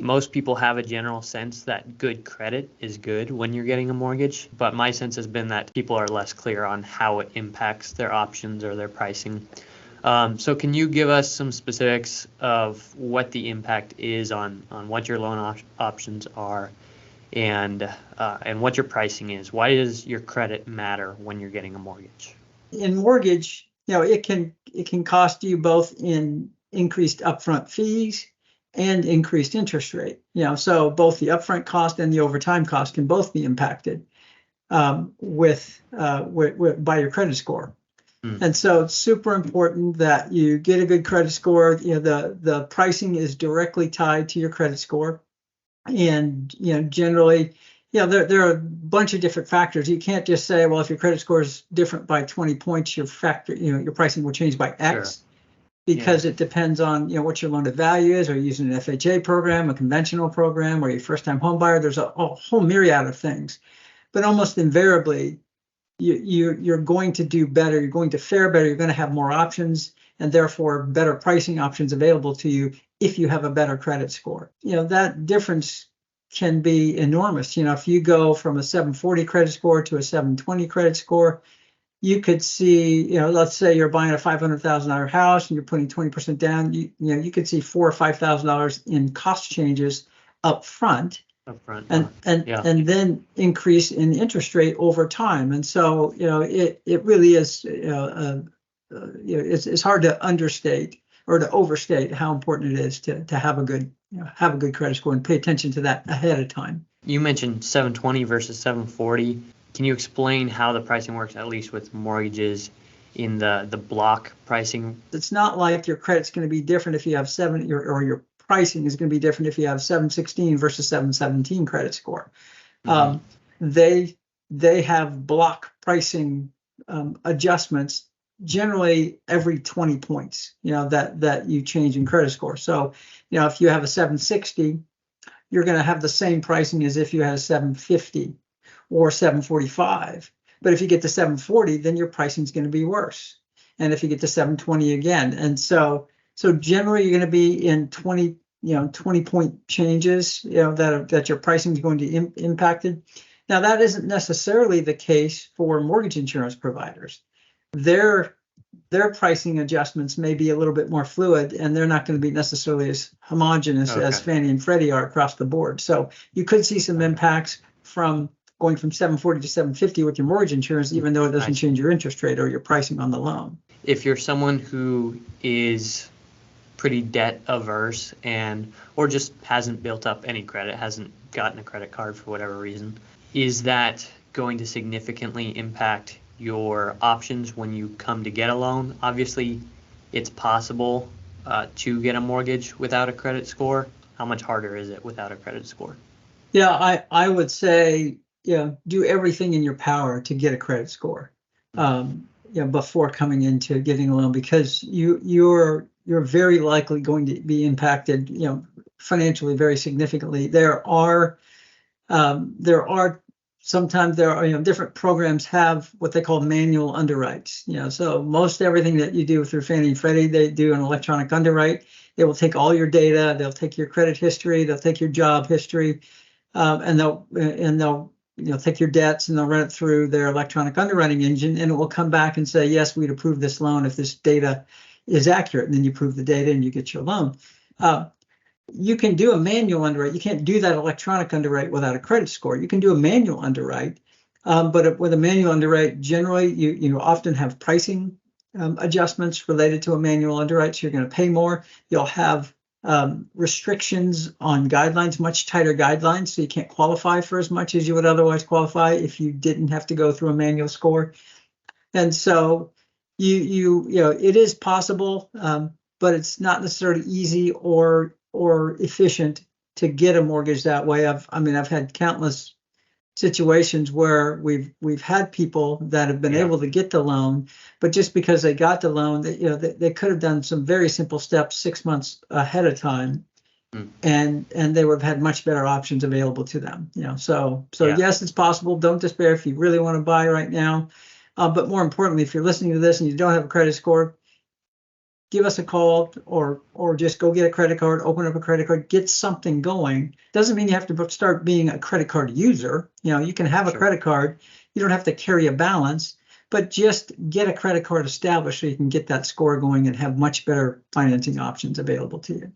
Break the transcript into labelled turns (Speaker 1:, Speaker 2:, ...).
Speaker 1: Most people have a general sense that good credit is good when you're getting a mortgage, but my sense has been that people are less clear on how it impacts their options or their pricing. So can you give us some specifics of what the impact is on what your loan options are and what your pricing is? Why does your credit matter when you're getting a mortgage?
Speaker 2: In mortgage, it can cost you both in increased upfront fees and increased interest rate. So both the upfront cost and the overtime cost can both be impacted by your credit score. And so it's super important that you get a good credit score. The pricing is directly tied to your credit score, and generally, there are a bunch of different factors. You can't just say, well, if your credit score is different by 20 points, your pricing will change by X. Sure. Because it depends on what your loan to value is. Are you using an FHA program, a conventional program, or your first time home buyer? There's a whole myriad of things, but almost invariably you're going to do better. You're going to fare better. You're going to have more options, and therefore better pricing options available to you if you have a better credit score. That difference can be enormous. If you go from a 740 credit score to a 720 credit score, you could see, let's say you're buying a $500,000 house and you're putting 20% down. You could see $4,000 or $5,000 in cost changes up front. And then increase in interest rate over time. And so it really is it's hard to understate or to overstate how important it is to have a good credit score and pay attention to that ahead of time.
Speaker 1: You mentioned 720 versus 740. Can you explain how the pricing works, at least with mortgages in the block pricing?
Speaker 2: It's not like your credit's going to be different if you have or your pricing is going to be different if you have 716 versus 717 credit score. They have block pricing adjustments generally every 20 points, that you change in credit score. So, if you have a 760, you're going to have the same pricing as if you had a 750 or 745. But if you get to 740, then your pricing is going to be worse. And if you get to 720 again, and so generally you're going to be in 20 point changes, that your pricing is going to be impacted. Now, that isn't necessarily the case for mortgage insurance providers. Their pricing adjustments may be a little bit more fluid, and they're not going to be necessarily as homogeneous as Fannie and Freddie are across the board. So you could see some impacts from going from 740 to 750 with your mortgage insurance, even though it doesn't change your interest rate or your pricing on the loan.
Speaker 1: If you're someone who is pretty debt averse or just hasn't built up any credit, hasn't gotten a credit card for whatever reason, is that going to significantly impact your options when you come to get a loan? Obviously, it's possible to get a mortgage without a credit score. How much harder is it without a credit score?
Speaker 2: Yeah, I would say, do everything in your power to get a credit score before coming into getting a loan, because you're very likely going to be impacted, financially very significantly. There are sometimes different programs have what they call manual underwrites. So most everything that you do through Fannie and Freddie, they do an electronic underwrite. They will take all your data, they'll take your credit history, they'll take your job history, and they'll take your debts and they'll run it through their electronic underwriting engine, and it will come back and say, yes, we'd approve this loan if this data is accurate. And then you prove the data and you get your loan. You can do a manual underwrite. You can't do that electronic underwrite without a credit score. You can do a manual underwrite, but with a manual underwrite, generally you often have pricing adjustments related to a manual underwrite. So you're going to pay more. You'll have restrictions on guidelines, much tighter guidelines, so you can't qualify for as much as you would otherwise qualify if you didn't have to go through a manual score. And so it is possible, but it's not necessarily easy or efficient to get a mortgage that way. I've had countless situations where we've had people that have been able to get the loan, but just because they got the loan, they could have done some very simple steps 6 months ahead of time, and they would have had much better options available to them. So yes, it's possible. Don't despair if you really want to buy right now. But more importantly, if you're listening to this and you don't have a credit score, give us a call or just go get a credit card, open up a credit card, get something going. Doesn't mean you have to start being a credit card user. You can have a credit card. You don't have to carry a balance, but just get a credit card established so you can get that score going and have much better financing options available to you.